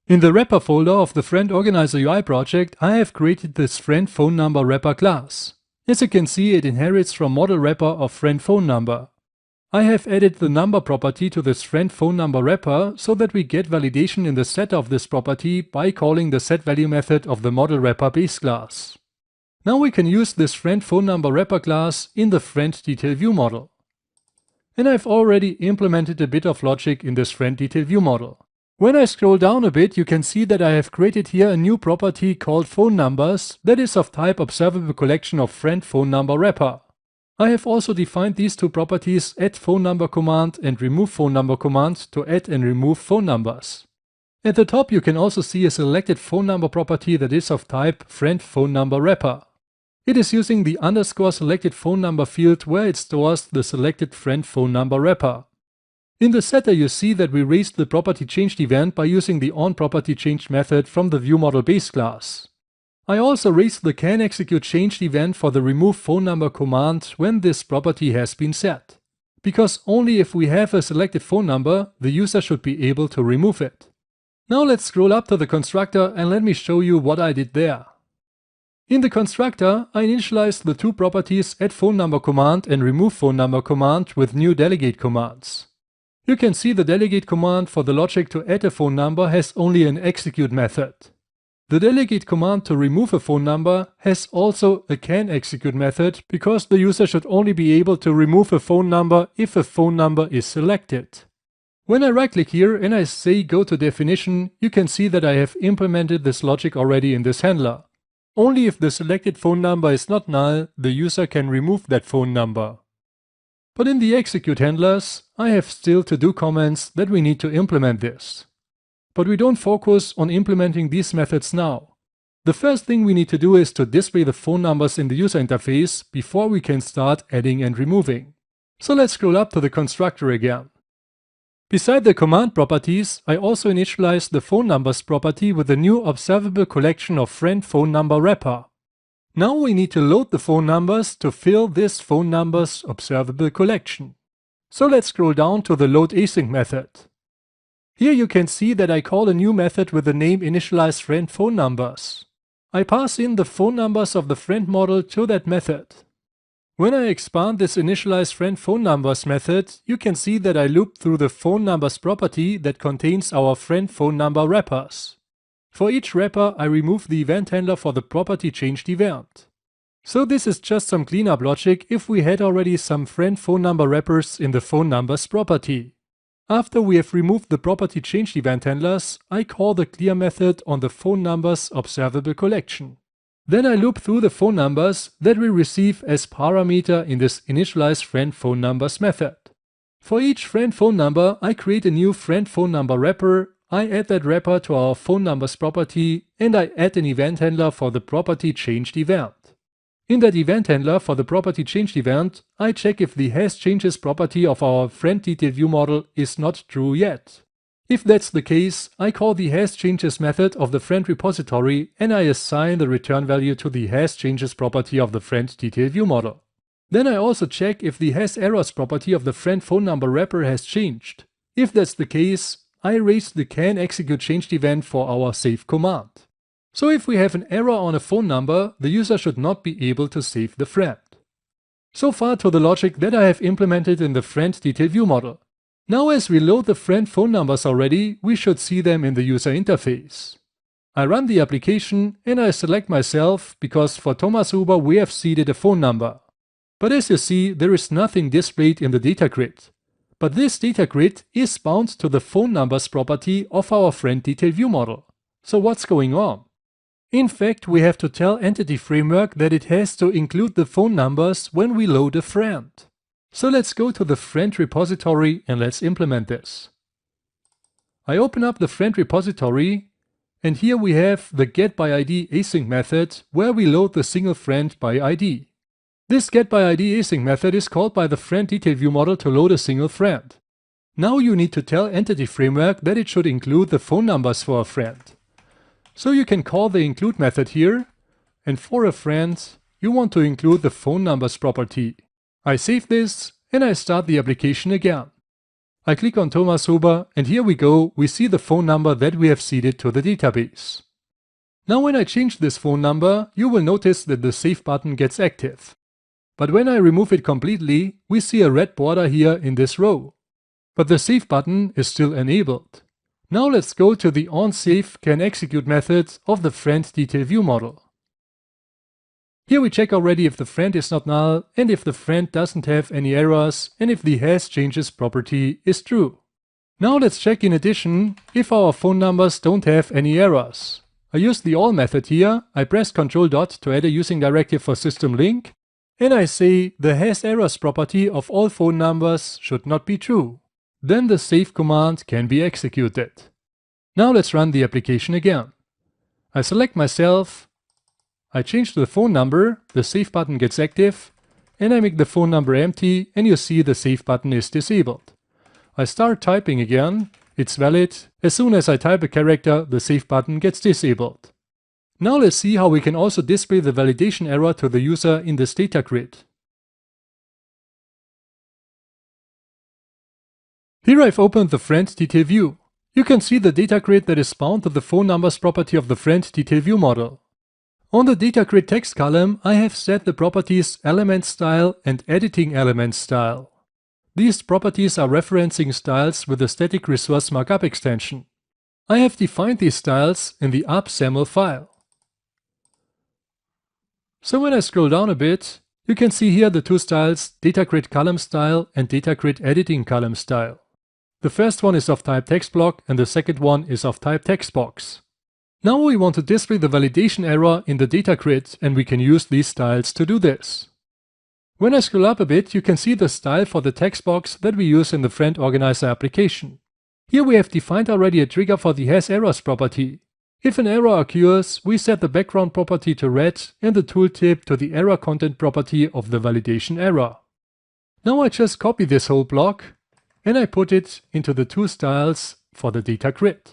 In the wrapper folder of the Friend Organizer UI project, I have created this Friend Phone Number wrapper class. As you can see, it inherits from model wrapper of friend phone number. I have added the number property to this friend phone number wrapper so that we get validation in the set of this property by calling the setValue method of the model wrapper base class. Now we can use this friend phone number wrapper class in the friend detail view model. And I've already implemented a bit of logic in this friend detail view model. When I scroll down a bit, you can see that I have created here a new property called phone numbers that is of type observable collection of friend phone number wrapper. I have also defined these two properties add phone number command and remove phone number command to add and remove phone numbers. At the top you can also see a selected phone number property that is of type friend phone number wrapper. It is using the underscore selected phone number field where it stores the selected friend phone number wrapper. In the setter you see that we raised the property changed event by using the onPropertyChanged method from the viewModel base class. I also raised the canExecuteChanged event for the remove phone number command when this property has been set. Because only if we have a selected phone number, the user should be able to remove it. Now let's scroll up to the constructor and let me show you what I did there. In the constructor, I initialized the two properties add phone number command and remove phone number command with new delegate commands. You can see the delegate command for the logic to add a phone number has only an execute method. The delegate command to remove a phone number has also a canExecute method because the user should only be able to remove a phone number if a phone number is selected. When I right click here and I say go to definition, you can see that I have implemented this logic already in this handler. Only if the selected phone number is not null, the user can remove that phone number. But in the execute handlers, I have still to-do comments that we need to implement this. But we don't focus on implementing these methods now. The first thing we need to do is to display the phone numbers in the user interface before we can start adding and removing. So let's scroll up to the constructor again. Beside the command properties, I also initialized the phone numbers property with a new observable collection of friend phone number wrapper. Now we need to load the phone numbers to fill this phone numbers observable collection. So let's scroll down to the load async method. Here you can see that I call a new method with the name initialize friend phone numbers. I pass in the phone numbers of the friend model to that method. When I expand this initialize friend phone numbers method, you can see that I loop through the phone numbers property that contains our friend phone number wrappers. For each wrapper, I remove the event handler for the property changed event. So this is just some cleanup logic if we had already some friend phone number wrappers in the phone numbers property. After we have removed the property changed event handlers, I call the clear method on the phone numbers observable collection. Then I loop through the phone numbers that we receive as parameter in this initialize friend phone numbers method. For each friend phone number, I create a new friend phone number wrapper. I add that wrapper to our phone numbers property and I add an event handler for the property changed event. In that event handler for the property changed event, I check if the hasChanges property of our friend detail view model is not true yet. If that's the case, I call the hasChanges method of the friend repository and I assign the return value to the hasChanges property of the friend detail view model. Then I also check if the hasErrors property of the friend phone number wrapper has changed. If that's the case, I raise the canExecuteChanged event for our save command. So if we have an error on a phone number, the user should not be able to save the friend. So far to the logic that I have implemented in the friend detail view model. Now as we load the friend phone numbers already, we should see them in the user interface. I run the application and I select myself because for Thomas Huber we have seeded a phone number. But as you see, there is nothing displayed in the data grid. But this data grid is bound to the phone numbers property of our friend detail view model. So what's going on? In fact, we have to tell Entity Framework that it has to include the phone numbers when we load a friend. So let's go to the friend repository and let's implement this. I open up the friend repository and here we have the getById async method where we load the single friend by ID. This getById async method is called by the friend detail view model to load a single friend. Now you need to tell Entity Framework that it should include the phone numbers for a friend. So you can call the include method here, and for a friend, you want to include the phone numbers property. I save this and I start the application again. I click on Thomas Huber and here we go, we see the phone number that we have seeded to the database. Now when I change this phone number, you will notice that the Save button gets active. But when I remove it completely, we see a red border here in this row. But the Save button is still enabled. Now let's go to the onSaveCanExecute method of the friend detail view model. Here we check already if the friend is not null and if the friend doesn't have any errors and if the hasChanges property is true. Now let's check in addition if our phone numbers don't have any errors. I use the all method here, I press Ctrl- to add a using directive for system link, and I say the hasErrors property of all phone numbers should not be true. Then the save command can be executed. Now let's run the application again. I select myself, I change the phone number, the save button gets active, and I make the phone number empty and you see the save button is disabled. I start typing again, it's valid. As soon as I type a character, the save button gets disabled. Now let's see how we can also display the validation error to the user in this data grid. Here I've opened the friend detail view. You can see the data grid that is bound to the phone numbers property of the friend detail view model. On the data grid text column, I have set the properties element style and editing element style. These properties are referencing styles with the static resource markup extension. I have defined these styles in the AppSaml file. So when I scroll down a bit, you can see here the two styles, data grid column style and data grid editing column style. The first one is of type text block and the second one is of type text box. Now we want to display the validation error in the data grid and we can use these styles to do this. When I scroll up a bit, you can see the style for the text box that we use in the Friend Organizer application. Here we have defined already a trigger for the hasErrors property. If an error occurs, we set the background property to red and the tooltip to the error content property of the validation error. Now I just copy this whole block and I put it into the two styles for the data grid.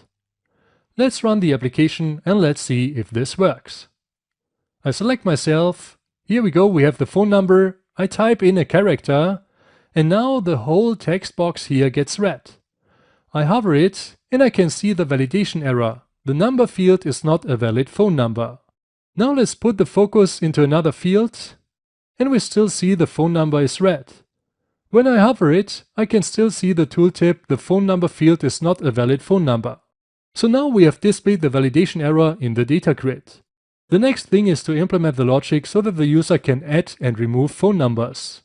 Let's run the application and let's see if this works. I select myself. Here we go, we have the phone number. I type in a character and now the whole text box here gets red. I hover it and I can see the validation error. The number field is not a valid phone number. Now let's put the focus into another field and we still see the phone number is red. When I hover it, I can still see the tooltip, the phone number field is not a valid phone number. So now we have displayed the validation error in the data grid. The next thing is to implement the logic so that the user can add and remove phone numbers.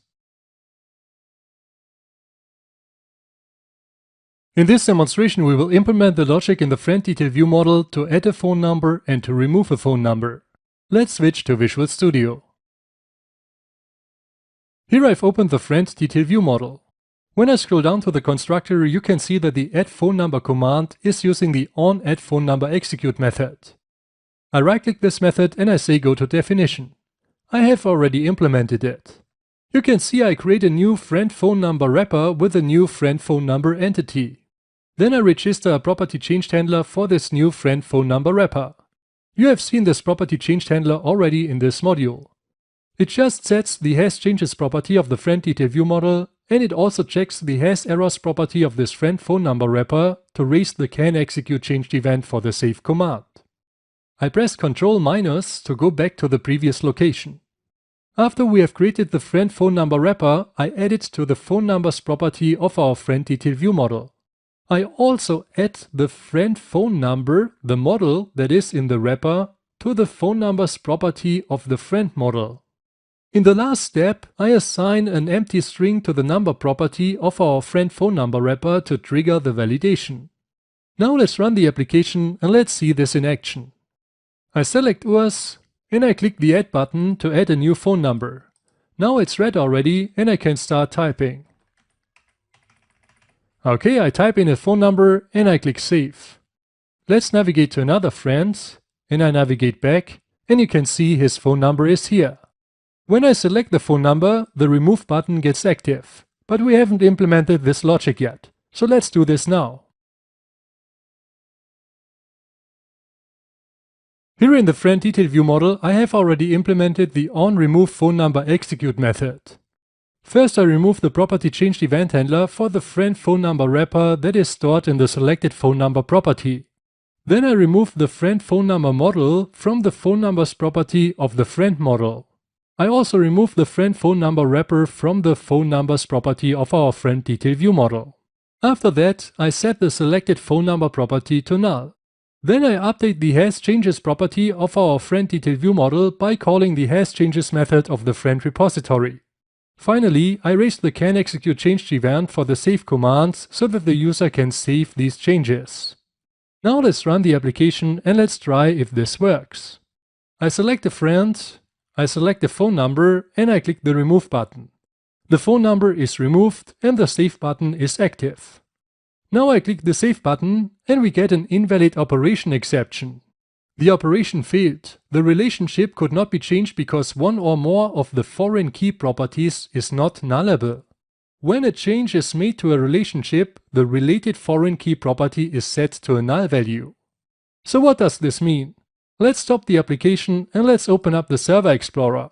In this demonstration we will implement the logic in the friend detail view model to add a phone number and to remove a phone number. Let's switch to Visual Studio. Here I've opened the friend detail view model. When I scroll down to the constructor, you can see that the addPhoneNumber command is using the onAddPhoneNumberExecute method. I right-click this method and I say go to definition. I have already implemented it. You can see I create a new friend phone number wrapper with a new friend phone number entity. Then I register a property changed handler for this new friend phone number wrapper. You have seen this property changed handler already in this module. It just sets the hasChanges property of the friend detail view model and it also checks the hasErrors property of this friend phone number wrapper to raise the canExecuteChanged event for the save command. I press Ctrl- to go back to the previous location. After we have created the friend phone number wrapper, I add it to the phone numbers property of our friend detail view model. I also add the friend phone number, the model that is in the wrapper, to the phone numbers property of the friend model. In the last step, I assign an empty string to the number property of our friend phone number wrapper to trigger the validation. Now let's run the application and let's see this in action. I select Urs and I click the Add button to add a new phone number. Now it's red already and I can start typing. Okay, I type in a phone number and I click Save. Let's navigate to another friend and I navigate back and you can see his phone number is here. When I select the phone number, the Remove button gets active, but we haven't implemented this logic yet, so let's do this now. Here in the friend detail view model, I have already implemented the onRemovePhoneNumberExecute method. First, I remove the property changed event handler for the friend phone number wrapper that is stored in the selected phone number property. Then I remove the friend phone number model from the phone numbers property of the friend model. I also remove the friend phone number wrapper from the phone numbers property of our friend detail view model. After that, I set the selected phone number property to null. Then I update the hasChanges property of our friend detail view model by calling the hasChanges method of the friend repository. Finally, I raise the canExecuteChanged event for the save commands so that the user can save these changes. Now let's run the application and let's try if this works. I select a friend, I select the phone number and I click the remove button. The phone number is removed and the save button is active. Now I click the save button and we get an invalid operation exception. The operation failed. The relationship could not be changed because one or more of the foreign key properties is not nullable. When a change is made to a relationship, the related foreign key property is set to a null value. So what does this mean? Let's stop the application and let's open up the Server Explorer.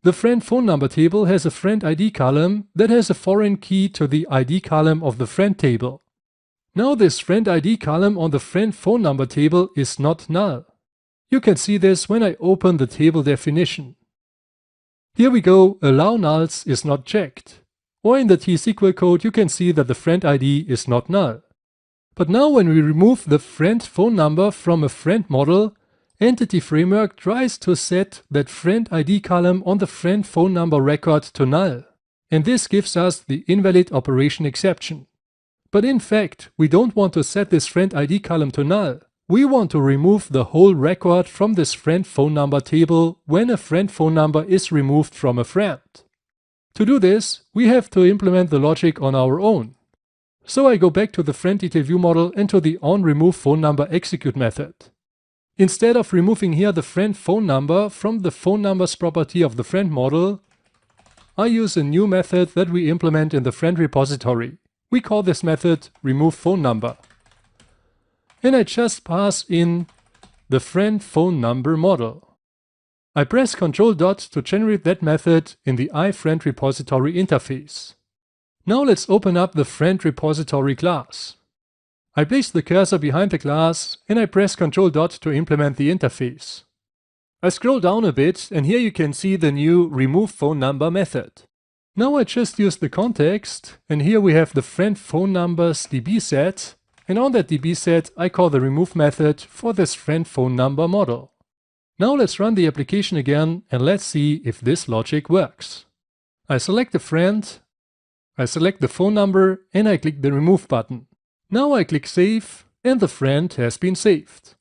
The friend phone number table has a friend ID column that has a foreign key to the ID column of the friend table. Now this friend ID column on the friend phone number table is not null. You can see this when I open the table definition. Here we go, allow nulls is not checked. Or in the T-SQL code you can see that the friend ID is not null. But now when we remove the friend phone number from a friend model, Entity Framework tries to set that friend ID column on the friend phone number record to null. And this gives us the invalid operation exception. But in fact, we don't want to set this friend ID column to null. We want to remove the whole record from this friend phone number table when a friend phone number is removed from a friend. To do this, we have to implement the logic on our own. So I go back to the friend detail view model and to the onRemovePhoneNumberExecute method. Instead of removing here the friend phone number from the phone numbers property of the friend model, I use a new method that we implement in the friend repository. We call this method removePhoneNumber. And I just pass in the friend phone number model. I press Ctrl- to generate that method in the iFriend repository interface. Now let's open up the friend repository class. I place the cursor behind the class and I press Ctrl- to implement the interface. I scroll down a bit and here you can see the new removePhoneNumber method. Now I just use the context and here we have the friend phone numbers DB set. And on that DB set, I call the remove method for this friend phone number model. Now let's run the application again and let's see if this logic works. I select the friend, I select the phone number and I click the remove button. Now I click save and the friend has been saved.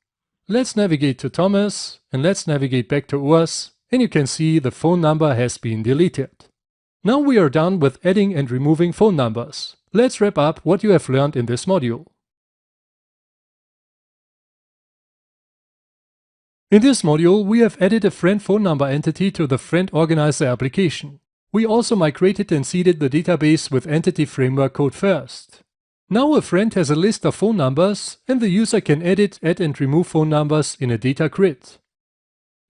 Let's navigate to Thomas and let's navigate back to Urs and you can see the phone number has been deleted. Now we are done with adding and removing phone numbers. Let's wrap up what you have learned in this module. In this module, we have added a friend phone number entity to the Friend Organizer application. We also migrated and seeded the database with Entity Framework code first. Now a friend has a list of phone numbers and the user can edit, add and remove phone numbers in a data grid.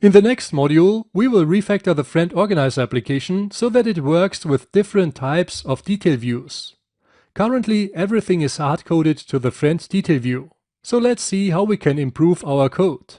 In the next module, we will refactor the Friend Organizer application so that it works with different types of detail views. Currently, everything is hard-coded to the Friend detail view. So let's see how we can improve our code.